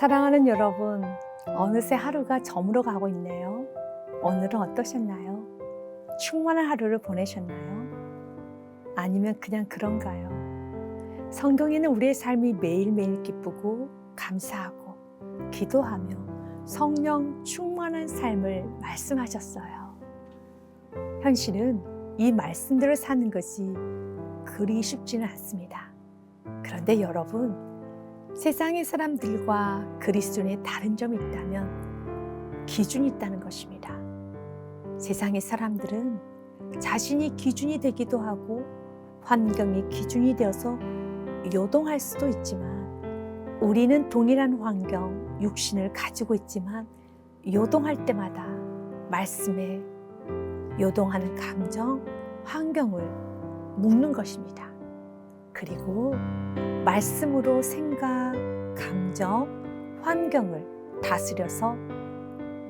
사랑하는 여러분, 어느새 하루가 저물어 가고 있네요. 오늘은 어떠셨나요? 충만한 하루를 보내셨나요? 아니면 그냥 그런가요? 성경에는 우리의 삶이 매일매일 기쁘고 감사하고 기도하며 성령 충만한 삶을 말씀하셨어요. 현실은 이 말씀대로 사는 것이 그리 쉽지는 않습니다. 그런데 여러분, 세상의 사람들과 그리스도인의 다른 점이 있다면 기준이 있다는 것입니다. 세상의 사람들은 자신이 기준이 되기도 하고 환경이 기준이 되어서 요동할 수도 있지만, 우리는 동일한 환경, 육신을 가지고 있지만 요동할 때마다 말씀에 요동하는 감정, 환경을 묶는 것입니다. 그리고 말씀으로 생각, 감정, 환경을 다스려서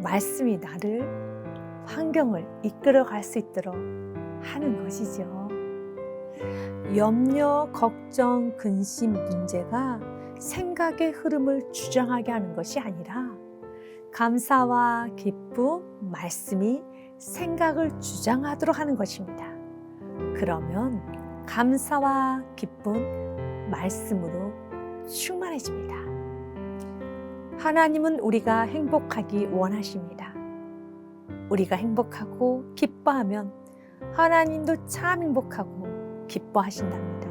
말씀이 나를, 환경을 이끌어 갈 수 있도록 하는 것이죠. 염려, 걱정, 근심, 문제가 생각의 흐름을 주장하게 하는 것이 아니라 감사와 기쁨, 말씀이 생각을 주장하도록 하는 것입니다. 그러면 감사와 기쁨, 말씀으로 충만해집니다. 하나님은 우리가 행복하기 원하십니다. 우리가 행복하고 기뻐하면 하나님도 참 행복하고 기뻐하신답니다.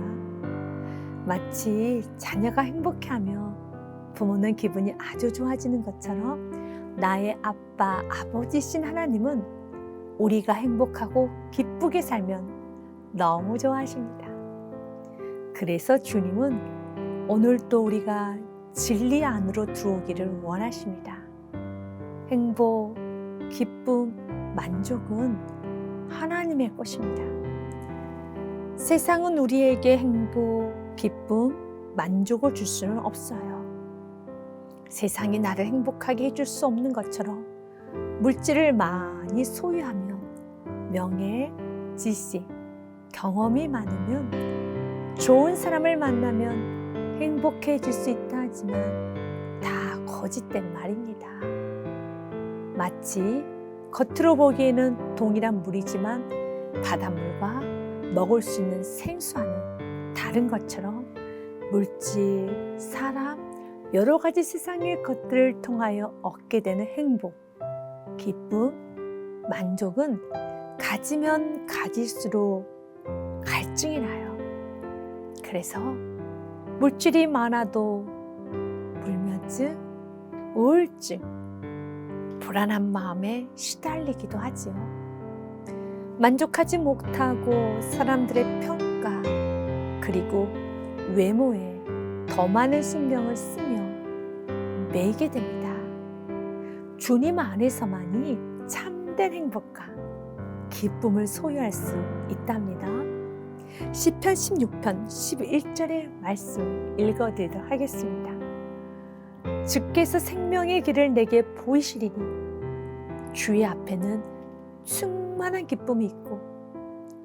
마치 자녀가 행복해하며 부모는 기분이 아주 좋아지는 것처럼 나의 아빠, 아버지신 하나님은 우리가 행복하고 기쁘게 살면 너무 좋아하십니다. 그래서 주님은 오늘도 우리가 진리 안으로 들어오기를 원하십니다. 행복, 기쁨, 만족은 하나님의 것입니다. 세상은 우리에게 행복, 기쁨, 만족을 줄 수는 없어요. 세상이 나를 행복하게 해줄 수 없는 것처럼 물질을 많이 소유하면, 명예, 지식, 경험이 많으면, 좋은 사람을 만나면 행복해질 수 있다 하지만 다 거짓된 말입니다. 마치 겉으로 보기에는 동일한 물이지만 바닷물과 먹을 수 있는 생수와는 다른 것처럼 물질, 사람, 여러 가지 세상의 것들을 통하여 얻게 되는 행복, 기쁨, 만족은 가지면 가질수록 갈증이 나요. 그래서 물질이 많아도 불면증, 우울증, 불안한 마음에 시달리기도 하지요. 만족하지 못하고 사람들의 평가, 그리고 외모에 더 많은 신경을 쓰며 매이게 됩니다. 주님 안에서만이 참된 행복과 기쁨을 소유할 수 있답니다. 시편 16편 11절의 말씀을 읽어드리도록 하겠습니다. 주께서 생명의 길을 내게 보이시리니 주의 앞에는 충만한 기쁨이 있고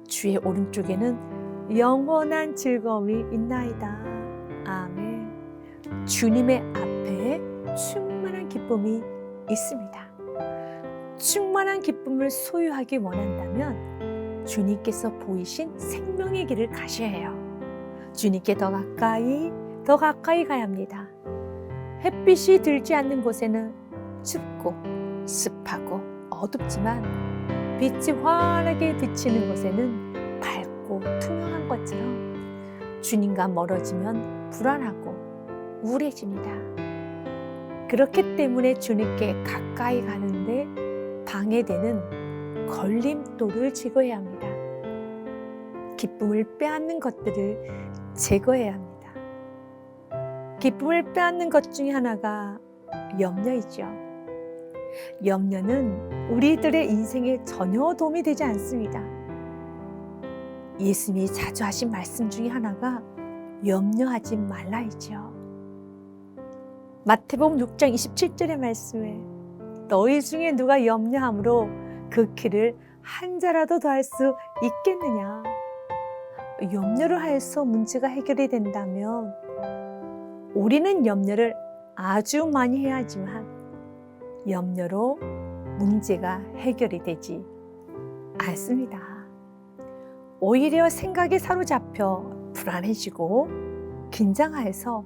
주의 오른쪽에는 영원한 즐거움이 있나이다. 아멘. 주님의 앞에 충만한 기쁨이 있습니다. 충만한 기쁨을 소유하기 원한다면 주님께서 보이신 생명의 길을 가셔야 해요. 주님께 더 가까이 가야 합니다. 햇빛이 들지 않는 곳에는 춥고 습하고 어둡지만 빛이 환하게 비치는 곳에는 밝고 투명한 것처럼 주님과 멀어지면 불안하고 우울해집니다. 그렇기 때문에 주님께 가까이 가는데 방해되는 걸림돌을 제거해야 합니다. 기쁨을 빼앗는 것들을 제거해야 합니다. 기쁨을 빼앗는 것 중에 하나가 염려이죠. 염려는 우리들의 인생에 전혀 도움이 되지 않습니다. 예수님이 자주 하신 말씀 중에 하나가 염려하지 말라이죠. 마태복음 6장 27절의 말씀에 너희 중에 누가 염려함으로 그 길을 한 자라도 더 할 수 있겠느냐. 염려를 해서 문제가 해결이 된다면 우리는 염려를 아주 많이 해야 하지만 염려로 문제가 해결이 되지 않습니다. 오히려 생각에 사로잡혀 불안해지고 긴장해서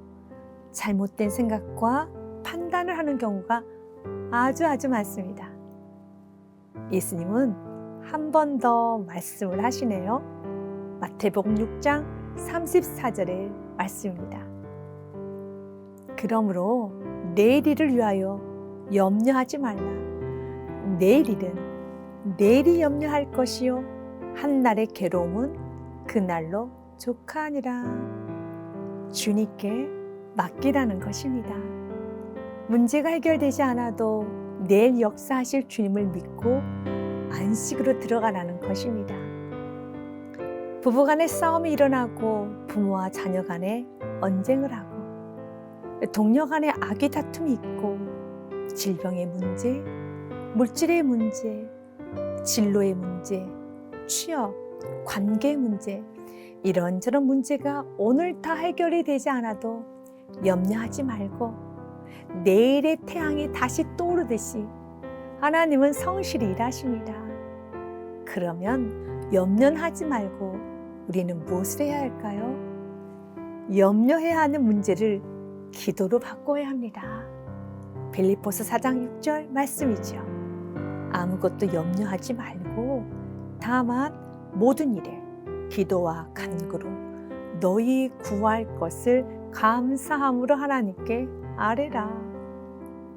잘못된 생각과 판단을 하는 경우가 아주 많습니다. 예수님은 한 번 더 말씀을 하시네요. 마태복음 6장 34절의 말씀입니다. 그러므로 내일 일을 위하여 염려하지 말라. 내일 일은 내일이 염려할 것이요 한날의 괴로움은 그날로 족하니라. 주님께 맡기라는 것입니다. 문제가 해결되지 않아도 내일 역사하실 주님을 믿고 안식으로 들어가라는 것입니다. 부부간의 싸움이 일어나고 부모와 자녀 간에 언쟁을 하고 동료 간에 악의 다툼이 있고 질병의 문제, 물질의 문제, 진로의 문제, 취업, 관계 문제 이런저런 문제가 오늘 다 해결이 되지 않아도 염려하지 말고 내일의 태양이 다시 떠오르듯이 하나님은 성실히 일하십니다. 그러면 염려하지 말고 우리는 무엇을 해야 할까요? 염려해야 하는 문제를 기도로 바꿔야 합니다. 빌립보서 4장 6절 말씀이죠. 아무것도 염려하지 말고 다만 모든 일에 기도와 간구로 너희 구할 것을 감사함으로 하나님께 아뢰라.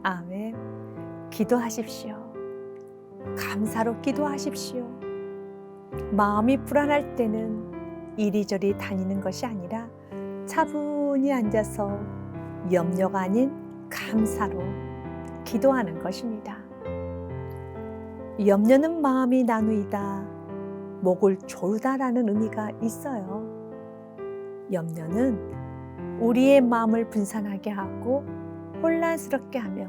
아멘. 기도하십시오. 감사로 기도하십시오. 마음이 불안할 때는 이리저리 다니는 것이 아니라 차분히 앉아서 염려가 아닌 감사로 기도하는 것입니다. 염려는 마음이 나누이다, 목을 조르다라는 의미가 있어요. 염려는 우리의 마음을 분산하게 하고 혼란스럽게 하며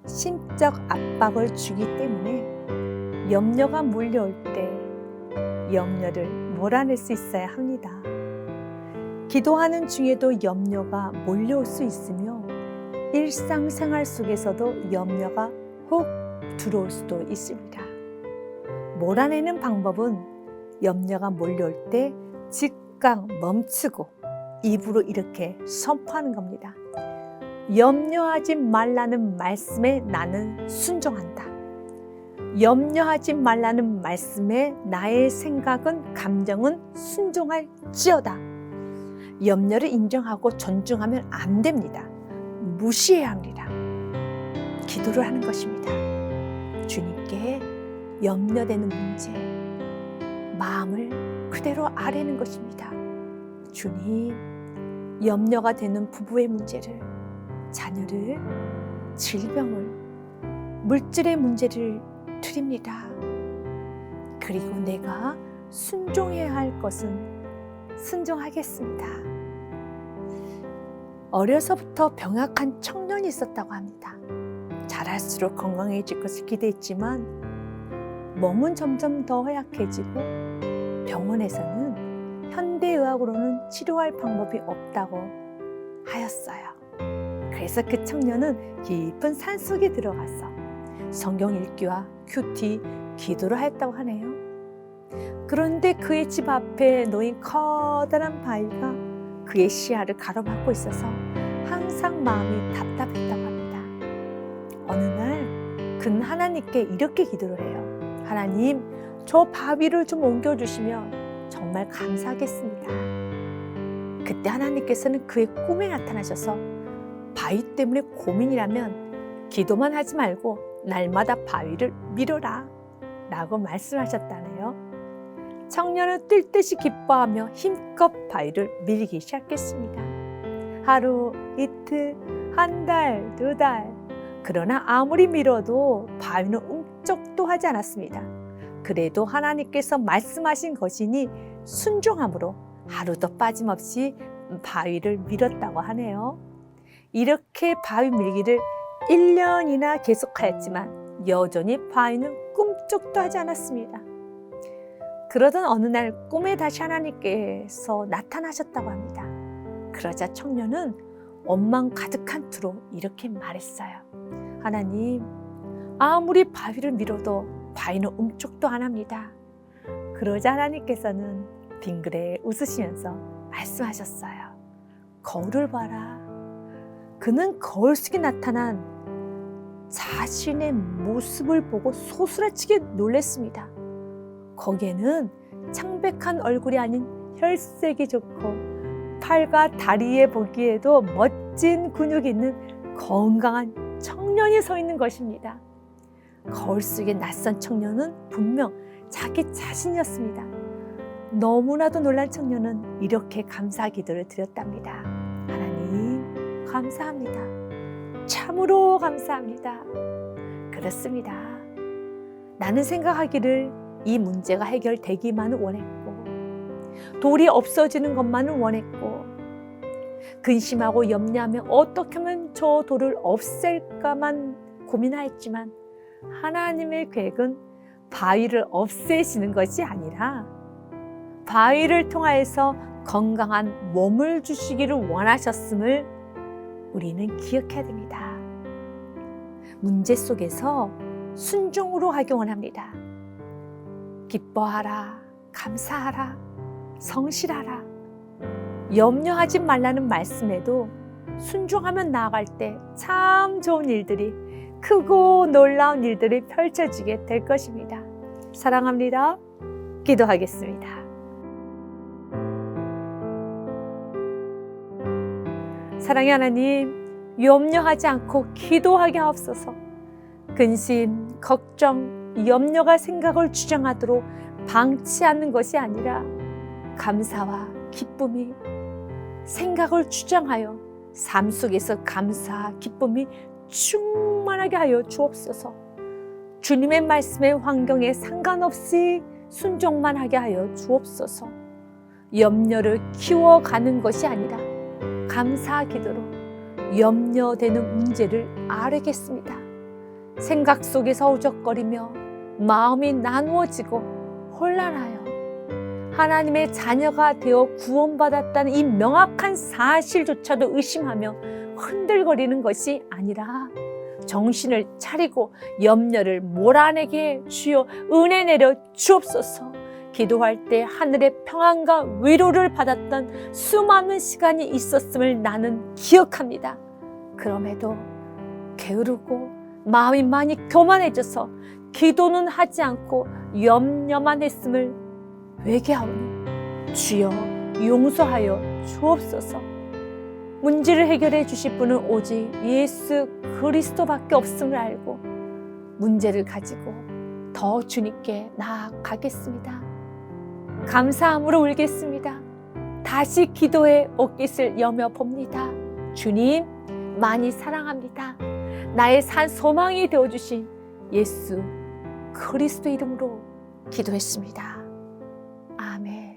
심적 압박을 주기 때문에 염려가 몰려올 때 염려를 몰아낼 수 있어야 합니다. 기도하는 중에도 염려가 몰려올 수 있으며 일상생활 속에서도 염려가 훅 들어올 수도 있습니다. 몰아내는 방법은 염려가 몰려올 때 즉각 멈추고 입으로 이렇게 선포하는 겁니다. 염려하지 말라는 말씀에 나는 순종한다. 염려하지 말라는 말씀에 나의 생각은, 감정은 순종할지어다. 염려를 인정하고 존중하면 안 됩니다. 무시해야 합니다. 기도를 하는 것입니다. 주님께 염려되는 문제, 마음을 그대로 아뢰는 것입니다. 주님, 염려가 되는 부부의 문제를, 자녀를, 질병을, 물질의 문제를 드립니다. 그리고 내가 순종해야 할 것은 순종하겠습니다. 어려서부터 병약한 청년이 있었다고 합니다. 자랄수록 건강해질 것을 기대했지만 몸은 점점 더 허약해지고 병원에서는 현대의학으로는 치료할 방법이 없다고 하였어요. 그래서 그 청년은 깊은 산속에 들어가서 성경 읽기와 큐티, 기도를 하였다고 하네요. 그런데 그의 집 앞에 놓인 커다란 바위가 그의 시야를 가로막고 있어서 항상 마음이 답답했다고 합니다. 어느 날 그는 하나님께 이렇게 기도를 해요. 하나님, 저 바위를 좀 옮겨주시면 정말 감사하겠습니다. 그때 하나님께서는 그의 꿈에 나타나셔서 바위 때문에 고민이라면 기도만 하지 말고 날마다 바위를 밀어라 라고 말씀하셨다네요. 청년은 뛸 듯이 기뻐하며 힘껏 바위를 밀기 시작했습니다. 하루, 이틀, 한 달, 두 달. 그러나 아무리 밀어도 바위는 움쩍도 하지 않았습니다. 그래도 하나님께서 말씀하신 것이니 순종함으로 하루도 빠짐없이 바위를 밀었다고 하네요. 이렇게 바위 밀기를 1년이나 계속하였지만 여전히 바위는 꿈쩍도 하지 않았습니다. 그러던 어느 날 꿈에 다시 하나님께서 나타나셨다고 합니다. 그러자 청년은 원망 가득한 투로 이렇게 말했어요. 하나님, 아무리 바위를 밀어도 바위는 움쪽도 안 합니다. 그러자 하나님께서는 빙그레 웃으시면서 말씀하셨어요. 거울을 봐라. 그는 거울 속에 나타난 자신의 모습을 보고 소스라치게 놀랐습니다. 거기에는 창백한 얼굴이 아닌 혈색이 좋고 팔과 다리에 보기에도 멋진 근육이 있는 건강한 청년이 서 있는 것입니다. 거울 속의 낯선 청년은 분명 자기 자신이었습니다. 너무나도 놀란 청년은 이렇게 감사 기도를 드렸답니다. 하나님, 감사합니다. 참으로 감사합니다. 그렇습니다. 나는 생각하기를 이 문제가 해결되기만을 원했고 돌이 없어지는 것만을 원했고 근심하고 염려하며 어떻게 하면 저 돌을 없앨까만 고민하였지만 하나님의 계획은 바위를 없애시는 것이 아니라 바위를 통하여서 건강한 몸을 주시기를 원하셨음을 우리는 기억해야 됩니다. 문제 속에서 순종으로 하기 원합니다. 기뻐하라, 감사하라, 성실하라. 염려하지 말라는 말씀에도 순종하면 나아갈 때 참 좋은 일들이, 크고 놀라운 일들이 펼쳐지게 될 것입니다. 사랑합니다. 기도하겠습니다. 사랑의 하나님, 염려하지 않고 기도하게 하옵소서. 근심, 걱정, 염려가 생각을 주장하도록 방치하는 것이 아니라 감사와 기쁨이 생각을 주장하여 삶 속에서 감사와 기쁨이 충만하게 하여 주옵소서. 주님의 말씀의 환경에 상관없이 순종만 하게 하여 주옵소서. 염려를 키워가는 것이 아니라 감사 기도로 염려되는 문제를 아뢰겠습니다. 생각 속에서 우적거리며 마음이 나누어지고 혼란하여 하나님의 자녀가 되어 구원받았다는 이 명확한 사실조차도 의심하며 흔들거리는 것이 아니라 정신을 차리고 염려를 몰아내게 주여 은혜 내려 주옵소서. 기도할 때 하늘의 평안과 위로를 받았던 수많은 시간이 있었음을 나는 기억합니다. 그럼에도 게으르고 마음이 많이 교만해져서 기도는 하지 않고 염려만 했음을 회개하오니 주여 용서하여 주옵소서. 문제를 해결해 주실 분은 오직 예수 그리스도밖에 없음을 알고 문제를 가지고 더 주님께 나아가겠습니다. 감사함으로 울겠습니다. 다시 기도의 옷깃을 여며 봅니다. 주님, 많이 사랑합니다. 나의 산 소망이 되어주신 예수 그리스도 이름으로 기도했습니다. 아멘.